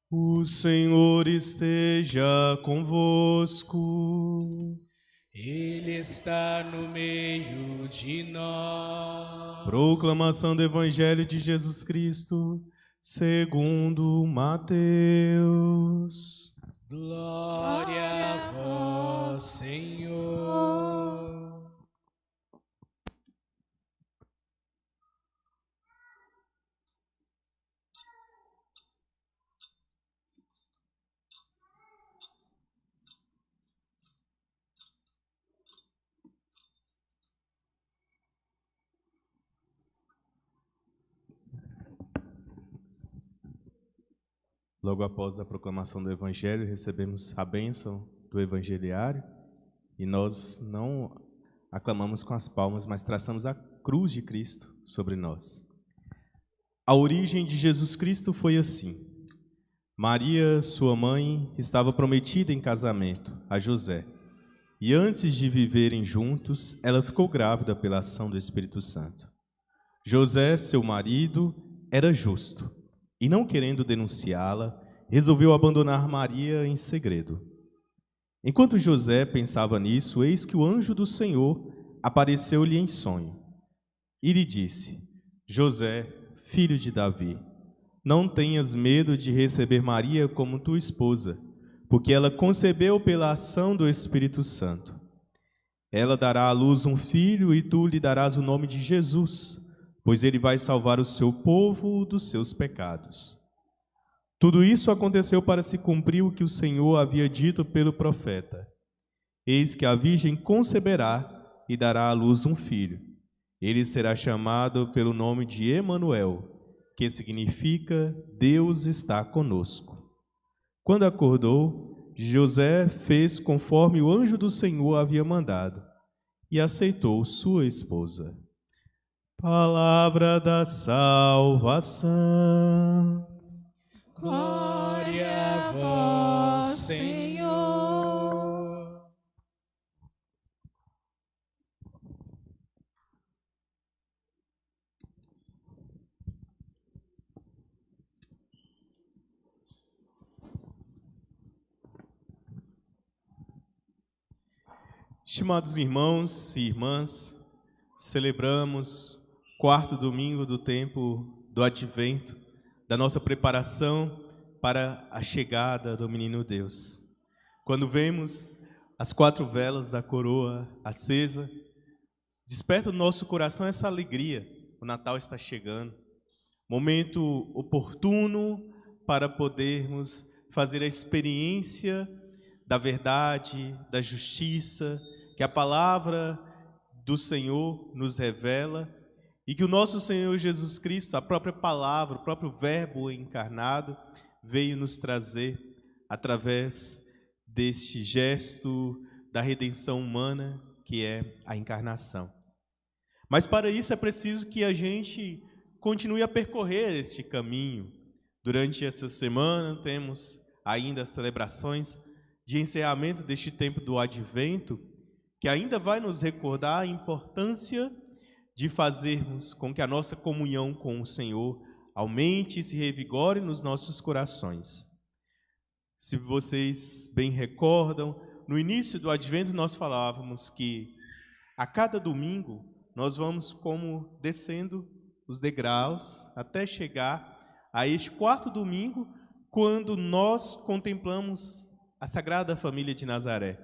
O Senhor esteja convosco. Ele está no meio de nós. Proclamação do Evangelho de Jesus Cristo, segundo Mateus. Glória a vós, Senhor. Logo após a proclamação do Evangelho, recebemos a bênção do evangeliário e nós não aclamamos com as palmas, mas traçamos a cruz de Cristo sobre nós. A origem de Jesus Cristo foi assim. Maria, sua mãe, estava prometida em casamento a José. E antes de viverem juntos, ela ficou grávida pela ação do Espírito Santo. José, seu marido, era justo e, não querendo denunciá-la, resolveu abandonar Maria em segredo. Enquanto José pensava nisso, eis que o anjo do Senhor apareceu-lhe em sonho e lhe disse: José, filho de Davi, não tenhas medo de receber Maria como tua esposa, porque ela concebeu pela ação do Espírito Santo. Ela dará à luz um filho e tu lhe darás o nome de Jesus, pois ele vai salvar o seu povo dos seus pecados. Tudo isso aconteceu para se cumprir o que o Senhor havia dito pelo profeta. Eis que a virgem conceberá e dará à luz um filho. Ele será chamado pelo nome de Emanuel, que significa Deus está conosco. Quando acordou, José fez conforme o anjo do Senhor havia mandado e aceitou sua esposa. Palavra da salvação. Glória a vós, Senhor. Estimados irmãos e irmãs, celebramos o quarto domingo do tempo do Advento, da nossa preparação para a chegada do Menino Deus. Quando vemos as 4 velas da coroa acesa, desperta no nosso coração essa alegria. O Natal está chegando, momento oportuno para podermos fazer a experiência da verdade, da justiça, que a palavra do Senhor nos revela e que o nosso Senhor Jesus Cristo, a própria palavra, o próprio Verbo encarnado, veio nos trazer através deste gesto da redenção humana que é a encarnação. Mas para isso é preciso que a gente continue a percorrer este caminho. Durante essa semana temos ainda as celebrações de encerramento deste tempo do Advento, que ainda vai nos recordar a importância de fazermos com que a nossa comunhão com o Senhor aumente e se revigore nos nossos corações. Se vocês bem recordam, no início do Advento nós falávamos que a cada domingo nós vamos como descendo os degraus até chegar a este 4º domingo, quando nós contemplamos a Sagrada Família de Nazaré.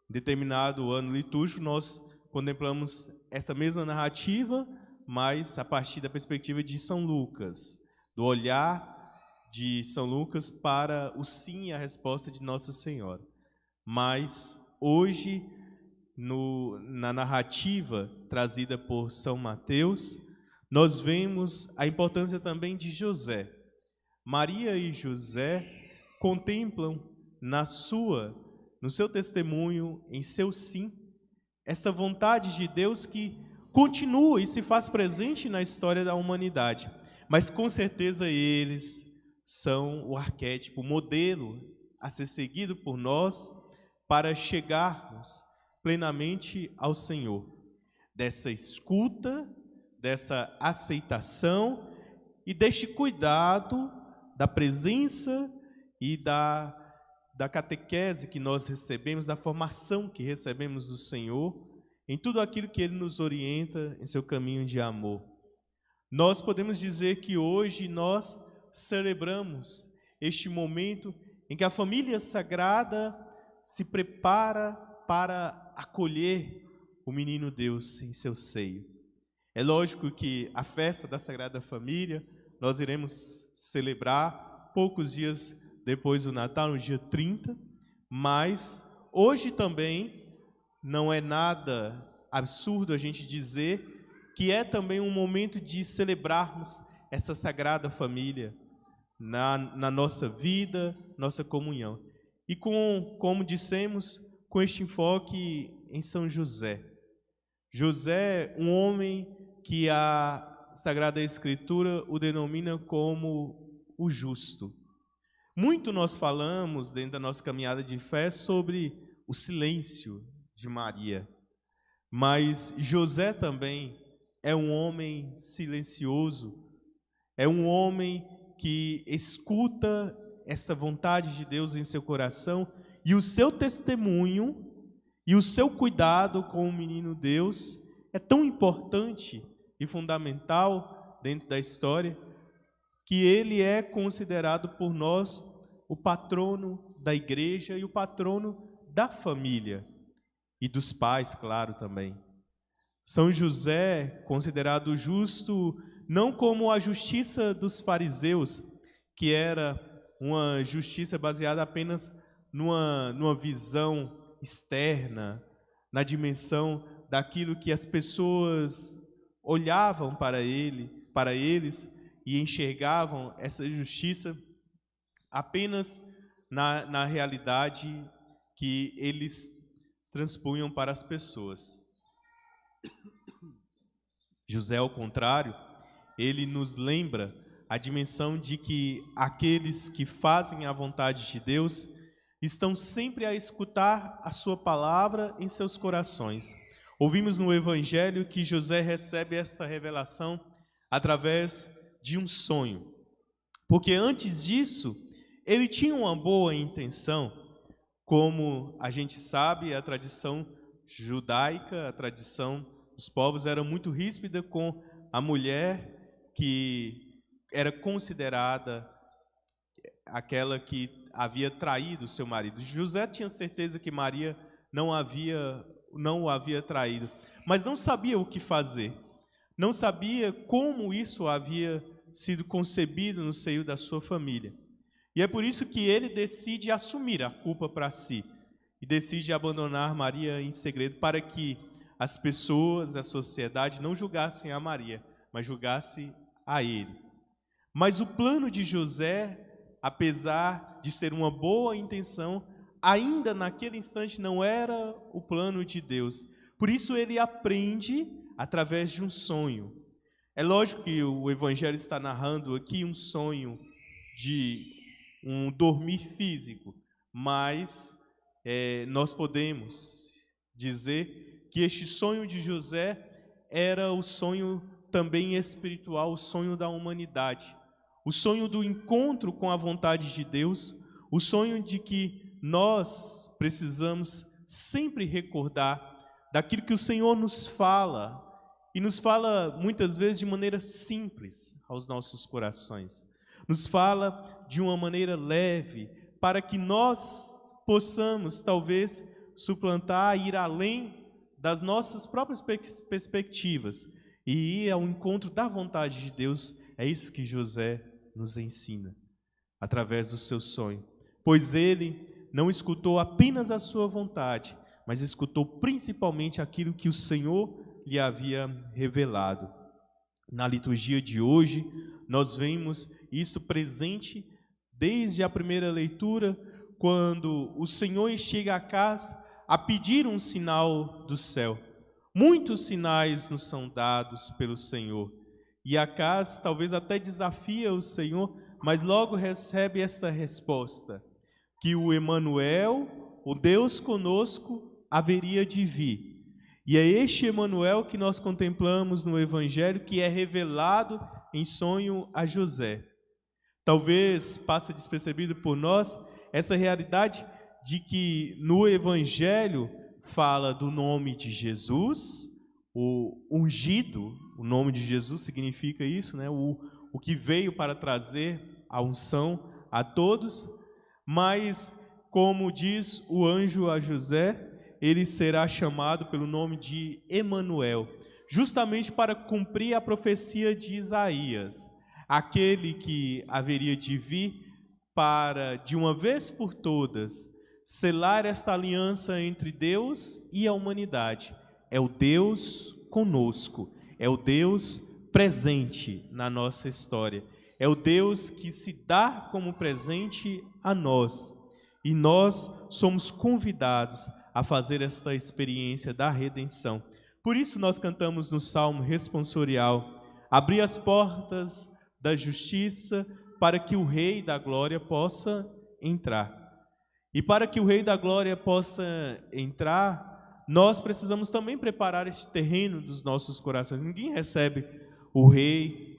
Em determinado ano litúrgico, nós contemplamos essa mesma narrativa, mas a partir da perspectiva de São Lucas, do olhar de São Lucas para o sim e a resposta de Nossa Senhora. Mas hoje, na narrativa trazida por São Mateus, nós vemos a importância também de José. Maria e José contemplam no seu testemunho, em seu sim, essa vontade de Deus que continua e se faz presente na história da humanidade. Mas com certeza eles são o arquétipo, o modelo a ser seguido por nós para chegarmos plenamente ao Senhor. Dessa escuta, dessa aceitação e deste cuidado da presença e da catequese que nós recebemos, da formação que recebemos do Senhor, em tudo aquilo que Ele nos orienta em seu caminho de amor. Nós podemos dizer que hoje nós celebramos este momento em que a família sagrada se prepara para acolher o menino Deus em seu seio. É lógico que a festa da Sagrada Família nós iremos celebrar poucos dias depois do Natal, no dia 30, mas hoje também não é nada absurdo a gente dizer que é também um momento de celebrarmos essa Sagrada Família na nossa vida, nossa comunhão. E como dissemos, com este enfoque em São José. José, um homem que a Sagrada Escritura o denomina como o justo. Muito nós falamos, dentro da nossa caminhada de fé, sobre o silêncio de Maria. Mas José também é um homem silencioso, é um homem que escuta essa vontade de Deus em seu coração, e o seu testemunho e o seu cuidado com o menino Deus é tão importante e fundamental dentro da história, que ele é considerado por nós o patrono da igreja e o patrono da família e dos pais, claro, também. São José, considerado justo, não como a justiça dos fariseus, que era uma justiça baseada apenas numa visão externa, na dimensão daquilo que as pessoas olhavam para eles e enxergavam essa justiça apenas na realidade que eles transpunham para as pessoas. José, ao contrário, ele nos lembra a dimensão de que aqueles que fazem a vontade de Deus estão sempre a escutar a sua palavra em seus corações. Ouvimos no Evangelho que José recebe esta revelação através de um sonho. Porque antes disso, ele tinha uma boa intenção. Como a gente sabe, a tradição judaica, a tradição dos povos era muito ríspida com a mulher que era considerada aquela que havia traído seu marido. José tinha certeza que Maria não o havia traído, mas não sabia o que fazer. Não sabia como isso havia sido concebido no seio da sua família. E é por isso que ele decide assumir a culpa para si e decide abandonar Maria em segredo, para que as pessoas, a sociedade não julgassem a Maria, mas julgassem a ele. Mas o plano de José, apesar de ser uma boa intenção, ainda naquele instante não era o plano de Deus. Por isso ele aprende através de um sonho. É lógico que o Evangelho está narrando aqui um sonho de um dormir físico, mas nós podemos dizer que este sonho de José era o sonho também espiritual, o sonho da humanidade, o sonho do encontro com a vontade de Deus, o sonho de que nós precisamos sempre recordar daquilo que o Senhor nos fala, e nos fala muitas vezes de maneira simples aos nossos corações. Nos fala de uma maneira leve, para que nós possamos, talvez, suplantar, ir além das nossas próprias perspectivas e ir ao encontro da vontade de Deus. É isso que José nos ensina, através do seu sonho. Pois ele não escutou apenas a sua vontade, mas escutou principalmente aquilo que o Senhor lhe havia revelado. Na liturgia de hoje, nós vemos isso presente desde a primeira leitura, quando o Senhor chega à casa a pedir um sinal do céu. Muitos sinais nos são dados pelo Senhor, e Acás talvez até desafia o Senhor, mas logo recebe essa resposta, que o Emanuel, o Deus conosco, haveria de vir. E é este Emanuel que nós contemplamos no Evangelho, que é revelado em sonho a José. Talvez passe despercebido por nós essa realidade de que no Evangelho fala do nome de Jesus, o ungido, o nome de Jesus significa isso, né? O que veio para trazer a unção a todos, mas, como diz o anjo a José, ele será chamado pelo nome de Emanuel, justamente para cumprir a profecia de Isaías, aquele que haveria de vir para, de uma vez por todas, selar essa aliança entre Deus e a humanidade. É o Deus conosco, é o Deus presente na nossa história, é o Deus que se dá como presente a nós, e nós somos convidados a fazer esta experiência da redenção. Por isso nós cantamos no Salmo responsorial: abri as portas da justiça para que o Rei da Glória possa entrar. E para que o Rei da Glória possa entrar, nós precisamos também preparar este terreno dos nossos corações. Ninguém recebe o Rei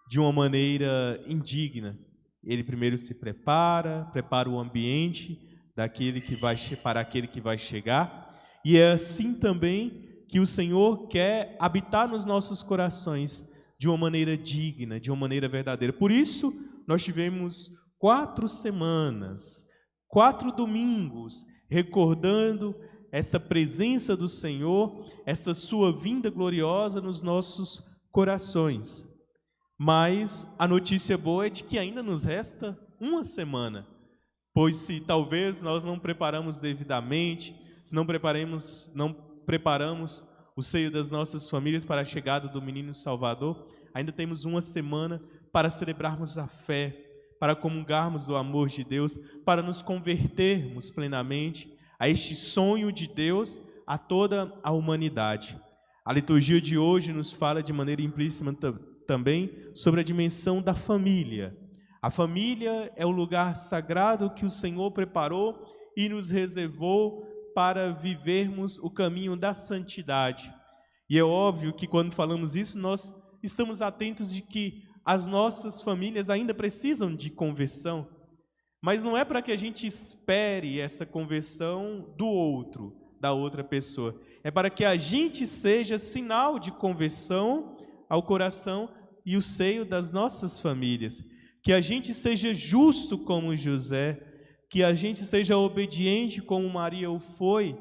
de uma maneira indigna. Ele primeiro se prepara o ambiente para aquele que vai chegar. E é assim também que o Senhor quer habitar nos nossos corações de uma maneira digna, de uma maneira verdadeira. Por isso, nós tivemos 4 semanas, 4 domingos, recordando esta presença do Senhor, essa sua vinda gloriosa nos nossos corações. Mas a notícia boa é de que ainda nos resta uma semana, pois se talvez nós não preparamos devidamente, se não preparamos o seio das nossas famílias para a chegada do menino Salvador, ainda temos uma semana para celebrarmos a fé, para comungarmos do amor de Deus, para nos convertermos plenamente a este sonho de Deus a toda a humanidade. A liturgia de hoje nos fala de maneira implícita também sobre a dimensão da família. A família é o lugar sagrado que o Senhor preparou e nos reservou para vivermos o caminho da santidade. E é óbvio que quando falamos isso, nós estamos atentos de que as nossas famílias ainda precisam de conversão, mas não é para que a gente espere essa conversão do outro, da outra pessoa. É para que a gente seja sinal de conversão ao coração e o seio das nossas famílias. Que a gente seja justo como José, que a gente seja obediente como Maria o foi,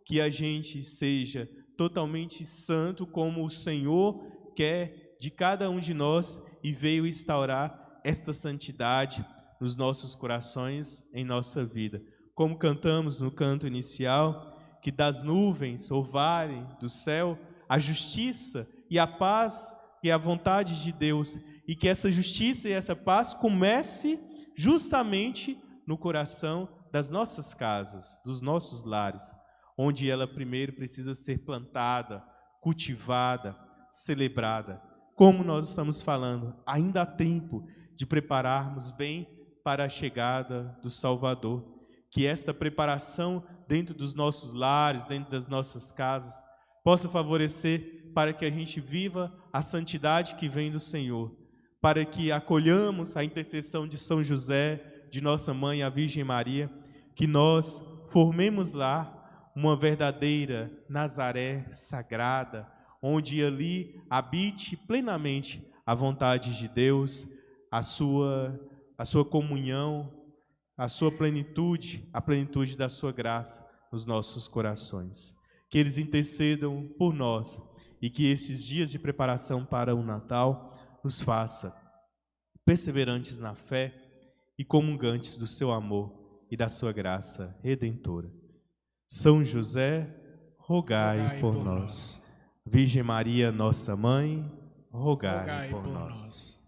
que a gente seja totalmente santo como o Senhor quer de cada um de nós e veio instaurar esta santidade nos nossos corações, em nossa vida. Como cantamos no canto inicial, que das nuvens orvalhem do céu a justiça e a paz e a vontade de Deus, e que essa justiça e essa paz comece justamente no coração das nossas casas, dos nossos lares, onde ela primeiro precisa ser plantada, cultivada, celebrada. Como nós estamos falando, ainda há tempo de prepararmos bem para a chegada do Salvador. Que esta preparação dentro dos nossos lares, dentro das nossas casas, possa favorecer para que a gente viva a santidade que vem do Senhor, para que acolhamos a intercessão de São José, de nossa mãe, a Virgem Maria, que nós formemos lá uma verdadeira Nazaré sagrada, onde ali habite plenamente a vontade de Deus, a sua comunhão, a sua plenitude, a plenitude da sua graça nos nossos corações. Que eles intercedam por nós e que esses dias de preparação para o Natal nos faça perseverantes na fé e comungantes do seu amor e da sua graça redentora. São José, rogai por nós. Virgem Maria, nossa mãe, rogai por nós.